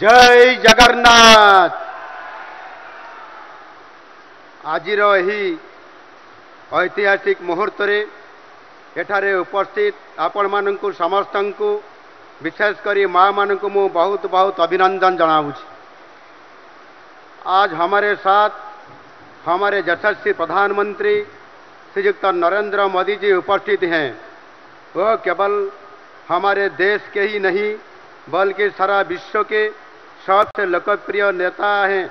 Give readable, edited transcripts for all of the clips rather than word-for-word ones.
जय जगन्नाथ। आजिर एही ऐतिहासिक मुहूर्त एठारे उपस्थित आपण मानकु समस्तंकु विशेषकर माँ मानकु मु बहुत बहुत अभिनंदन जनाऊँगी। आज हमारे साथ हमारे यशस्वी प्रधानमंत्री श्रीयुक्त नरेंद्र मोदी जी उपस्थित हैं। वह केवल हमारे देश के ही नहीं बल्कि सारा विश्व के सबसे लोकप्रिय नेता हैं।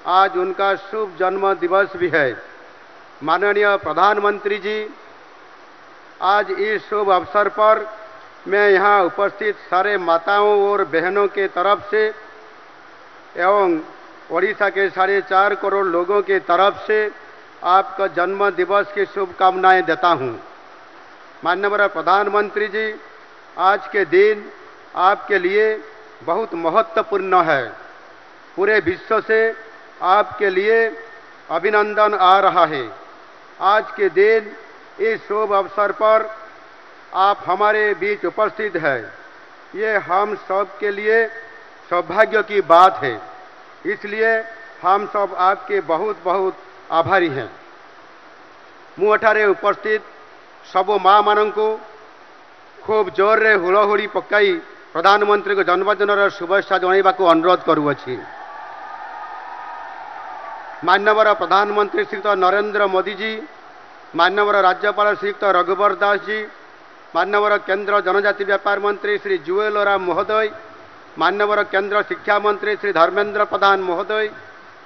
आज उनका शुभ जन्म दिवस भी है। माननीय प्रधानमंत्री जी, आज इस शुभ अवसर पर मैं यहाँ उपस्थित सारे माताओं और बहनों के तरफ से एवं ओडिशा के 4.5 करोड़ लोगों की तरफ से आपका जन्म दिवस की शुभकामनाएं देता हूँ। माननीय प्रधानमंत्री जी, आज के दिन आपके लिए बहुत महत्वपूर्ण है। पूरे विश्व से आपके लिए अभिनंदन आ रहा है। आज के दिन इस शुभ अवसर पर आप हमारे बीच उपस्थित हैं। ये हम सब के लिए सौभाग्य की बात है। इसलिए हम सब आपके बहुत बहुत आभारी हैं। मुठारे उपस्थित सबु माँ मानू खूब जोर रे हुलहुली पकाई प्रधानमंत्री को जन्मदिन शुभेच्छा जणाइबाकू अनुरोध करुअछि। माननीय प्रधानमंत्री श्रीयुक्त नरेंद्र मोदी जी, माननीय राज्यपाल श्रीयुक्त रघुवर दास जी, माननीय केंद्र जनजाति व्यापार मंत्री श्री जुएल ओराम महोदय, माननीय केंद्र शिक्षा मंत्री श्री धर्मेंद्र प्रधान महोदय,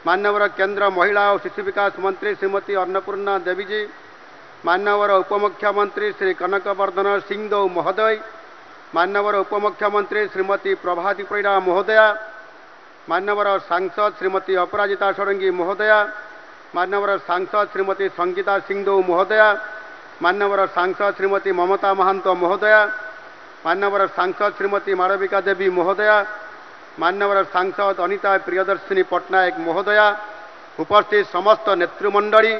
माननीय केंद्र महिला और शिशु विकास मंत्री श्रीमती अन्नपूर्णा देवी जी, माननीय उपमुख्यमंत्री श्री कनकवर्धन सिंहदेव महोदय, माननीय उपमुख्यमंत्री श्रीमती प्रभाती परिडा महोदया, माननीय सांसद श्रीमती अपराजिता षडंगी महोदया, माननीय सांसद श्रीमती संगीता सिंहदेव महोदया, माननीय सांसद श्रीमती ममता महंत महोदया, माननीय सांसद श्रीमती मालविका देवी महोदया, माननीय सांसद अनिता प्रियदर्शिनी पट्टनायक महोदया, उपस्थित समस्त नेतृमंडली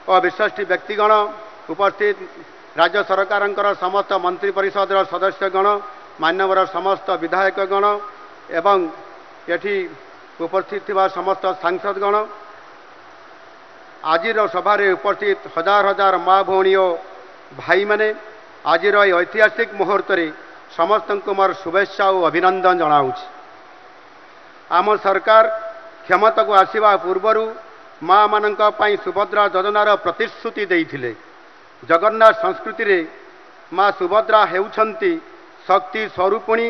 और विशिष्ट व्यक्तिगण, उपस्थित राज्य सरकार समस्त मंत्री परिषद सदस्यगण, मान्यवर समस्त विधायकगण एवं एठी उपस्थित थिबा समस्त सांसदगण, आजिर सभारे उपस्थित हजार हजार माँ भौणी और भाई माने, आजिर ऐतिहासिक मुहूर्त समस्त मोर शुभेच्छा और अभिनंदन जनाऊँगी। आम सरकार क्षमता को आसवा पूर्वर माँ मानक पई सुभद्रा योजनार प्रतिश्रुति देइथिले। जगन्नाथ संस्कृति रे माँ सुभद्रा हेउछंती शक्ति स्वरूपिणी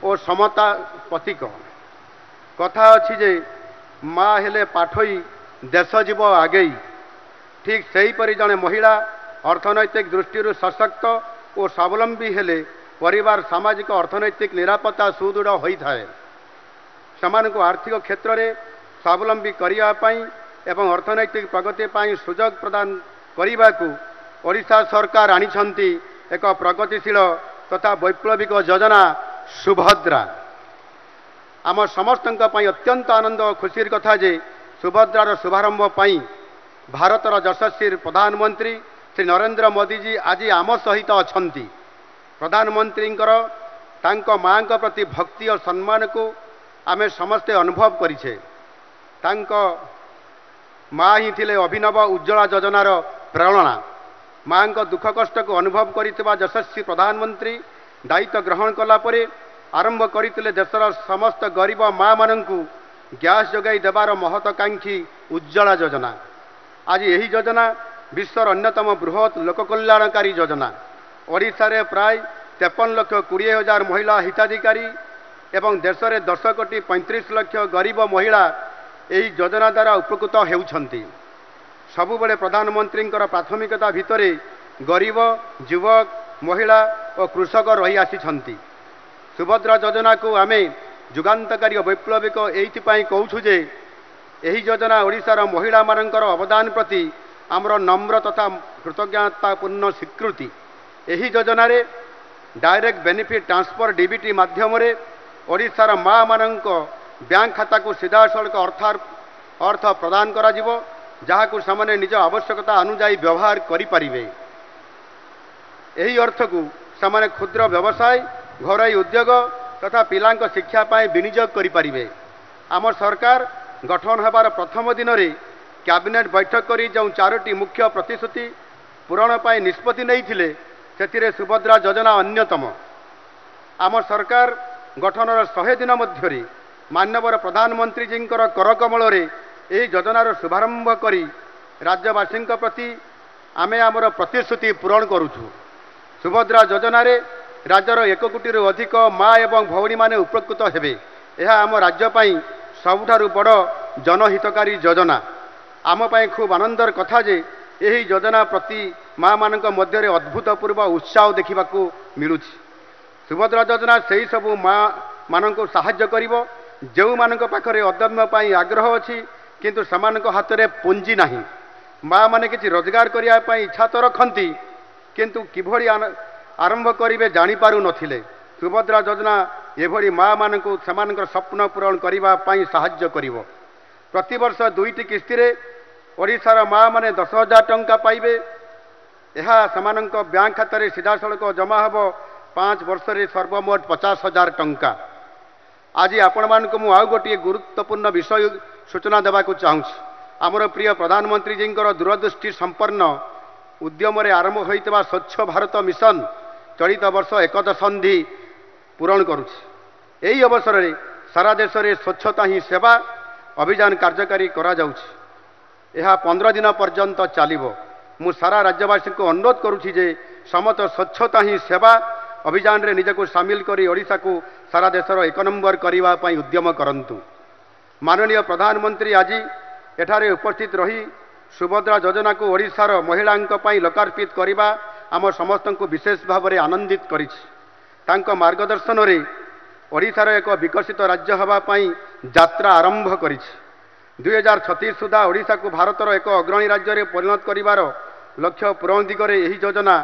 और समता प्रतीक। कथा अछि जे माँ हेले पाठोई देश जीव आगेई। ठीक सही परि जने महिला अर्थनैतिक दृष्टि सशक्त और स्वावलंबी हेले परिवार सामाजिक अर्थनैतिक निरापत्ता सुदृढ़ होता है। समानको आर्थिक क्षेत्र में स्वावलंबी करिया पई एवं अर्थनैतिक प्रगति पाई सुजोग प्रदान करने को ओडिशा सरकार आनिछंती एक प्रगतिशील तथा वैप्लविक योजना सुभद्रा। आम समस्त अत्यंत आनंद और खुशीर कथा जे सुभद्रार शुभारंभ पाई भारतर यशस्वी प्रधानमंत्री श्री नरेंद्र मोदी जी आज आम सहित अछंती। प्रधानमंत्री तांको माँ को प्रति भक्ति और सम्मान को आमे समस्ते अनुभव करिछे। तांको माँ ही थिले अभिनव उज्ज्वला योजनार प्रेरणा। माँ को दुख कष्ट को अनुभव करिथिबा यशस्वी प्रधानमंत्री दायित्व ग्रहण कला परे आरंभ करथिले देशर समस्त गरीब माँ मानंकु गैस जोगाई देवार महत्वाकांक्षी उज्ज्वला योजना। आज यही योजना विश्वर अन्यतम बृहत लोक कल्याणकारी योजना। ओडिशा रे प्राय 53,20,000 महिला हिताधिकारी एवं देश में 10,35,00,000 गरीब महिला यही योजना द्वारा उपकृत होउछंती। सबुबले प्रधानमंत्री प्राथमिकता भितरे गरीब युवक महिला और कृषक रही आसी। सुभद्रा योजना को आमे जुगान्तकारी और वैप्लविक एइथिपाई कहूछु जे यही योजना ओडिशार महिला मानकर अवदान प्रति आमर नम्र तथा कृतज्ञतापूर्ण स्वीकृति। यही योजना रे डायरेक्ट बेनिफिट ट्रांसफर डीबीटी माध्यम ओडिशार माँ मानक बैंक खाता को सीधासलख अर्थ प्रदान करा जिवो, जहाकु सामान्य निज आवश्यकता अनुजाई व्यवहार करिपारिबे। यही अर्थ को सामान्य क्षुद्र व्यवसाय, घरोई उद्योग तथा पिलांक शिक्षा पाए विनियोग करिपारिबे। आम सरकार गठन हेबार प्रथम दिन में कैबिनेट बैठक करी जो 4टी मुख्य प्रतिश्रुति पूरण पाए निष्पत्ति नहीं से सुभद्रा योजना अन्यतम। आम सरकार गठनर 100 दिन मध्य माननीय प्रधानमंत्री जी कर कमल यही योजनार शुभारंभ करी राज्यवासी प्रति आमे आमर प्रतिश्रुति पूरण करुछु। सुभद्रा योजना राज्यर 1 कोटी अधिक माँ एवं भौणी माने उपकृत हेबे। यह आम राज्य पाई सबुठारु बड़ जनहितकारी योजना। आम पाई खूब आनंदर कथा जे यही योजना प्रति माँ मानक मध्य अद्भुतपूर्व उत्साह देखा मिलुछि। सुभद्रा योजना से ही सबू माँ मानक साहाय्य करिवो जो मानक पाखरे अदम्य पाई आग्रह अछि किंतु समानक हाथ में पुंजी नहीं। माँ माने किछि रोजगार करिया पाई इच्छा तो रखती किंतु किभଳି आरंभ करिवे जानि पारु नथिले। सुभद्रा योजना एभଳି माँ मानक समानकर स्वप्न पूरण करिवा पाई साहाय्य करिवो। प्रतिवर्ष 2टी किस्ती रे ओडिशार माँ माने 10,000 टंका पाइबे। यह समानक बैंक खाता रे सीधा सड़क जमा हबो 5 वर्ष रे सर्वमोट 50,000 टंका। आज आपण मानक मु आउ गोटे गुरुत्वपूर्ण विषय सूचना देवाक चाहूँगी। आमर प्रिय प्रधानमंत्री जी दूरदृष्टि संपन्न उद्यम आरंभ होइतबा स्वच्छ भारत मिशन चलित वर्ष 1 दशंधि पूरण करुछि। एही अवसर में सारा देश में स्वच्छता ही सेवा अभियान कार्यकारी करा जाउछि। यह 15 दिन पर्यंत चलिबो। मु सारा राज्यवासी को अनुरोध करुछि जे समस्त स्वच्छता ही सेवा अभियान रे निजको सामिल करी ओडिशा को सारा देशर 1 नंबर करने पाई उद्यम करंतु। माननीय प्रधानमंत्री आज एठारे उपस्थित रही सुभद्रा योजना को ओडिशार महिलांक पाई लोकार्पित करने आम समस्त को विशेष भाव में आनंदित करिछि। तांको मार्गदर्शन रे ओडिशार एक विकसित राज्य हवा पाई यात्रा आरंभ करिछि। 2036 सुधा ओडिशा को भारतर एक अग्रणी राज्य रे परिणत करिवार लक्ष्य पूरण दिगरे यही योजना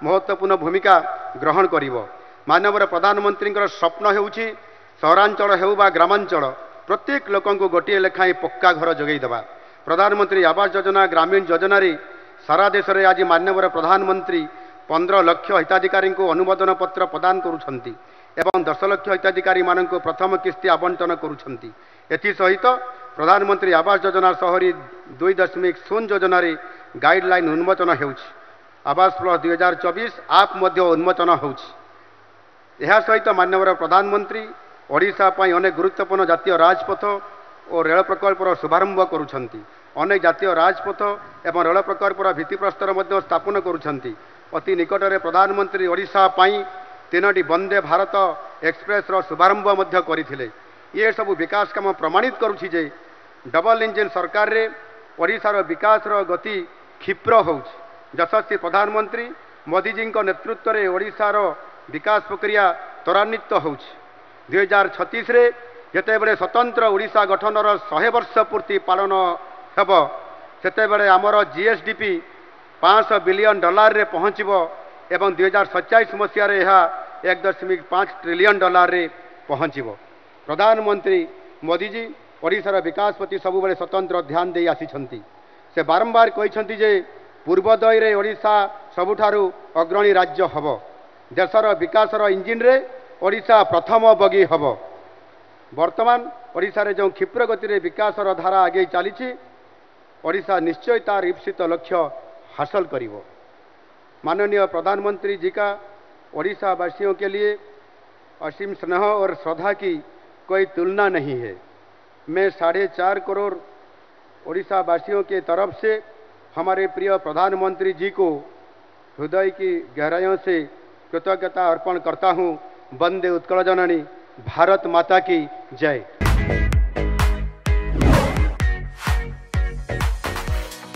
महत्वपूर्ण भूमिका ग्रहण करिवो। माननीय प्रधानमंत्री स्वप्न हेउछि सहरांचल हेउ बा ग्रामांचल प्रत्येक लोकन को गोटे लेखाएं पक्का घर जोगई देवा। प्रधानमंत्री आवास योजना ग्रामीण योजना रे सारा देश में आज माननीय प्रधानमंत्री 15 लाख हिताधिकारी को अनुमोदन पत्र प्रदान करुछंती एवं 10 लाख हिताधिकारी मान प्रथम किस्ती आवंटन करुछंती। एथि सहित प्रधानमंत्री आवास योजना शहरी 2.0 योजना रे गाइडलाइन उन्मोचन हेउछि। आवास प्लस 2024 आप मध्य उन्मोचन होउछि। यह सहित माननीय प्रधानमंत्री ओडिशा पाई अनेक गुरुत्वपूर्ण जातीय राजपथ और रेल प्रकल्पर शुभारंभ करुछंती। अनेक जातीय राजपथ एवं रेल प्रकल्पर भित्तिप्रस्तर मध्य स्थापन करुछंती। अति निकट में प्रधानमंत्री ओडिशा पाई 3टी वंदे भारत एक्सप्रेस रो शुभारंभ मध्य करिथिले। ये सब विकास काम प्रमाणित करुछि जे डबल इंजिन सरकार रे ओडिशार विकास रो गति क्षिप्र होउछि। यशस्वी प्रधानमंत्री मोदी जी नेतृत्व में ओडिशार विकास प्रक्रिया त्वरान्वित होउछि। 2036 रे जेतेबेले स्वतंत्र ओडिशा गठनर 100 वर्ष पूर्ति पालन हेब सेतेबेले आमर जीएसडीपी $500 बिलियन रे पहुँचब एवं 2027 मसीह यह $1.5 ट्रिलियन रे पहुँचब। प्रधानमंत्री मोदी जी ओडिशार विकास प्रति सबुबले स्वतंत्र ध्यान दे आसिछंती। से बारंबार कहिछंती जे पूर्वोदय रे ओडिशा सबुठारु अग्रणी राज्य हब। देशर विकासर इंजिन रे ओडिशा प्रथम बगी हब। वर्तमान ओडिशा रे जो क्षिप्र गति रे विकासर धारा आगे चली ओडिशा निश्चय तार ईप्सित लक्ष्य हासिल करिवो। माननीय प्रधानमंत्री जी का ओडिशा वासियों के लिए असीम स्नेह और श्रद्धा की कोई तुलना नहीं है। मैं 4.5 करोड़ ओडिशा वासियों के तरफ से हमारे प्रिय प्रधानमंत्री जी को हृदय की गहराइयों से कृतज्ञता अर्पण करता हूँ। वंदे उत्कल जननी, भारत माता की जय।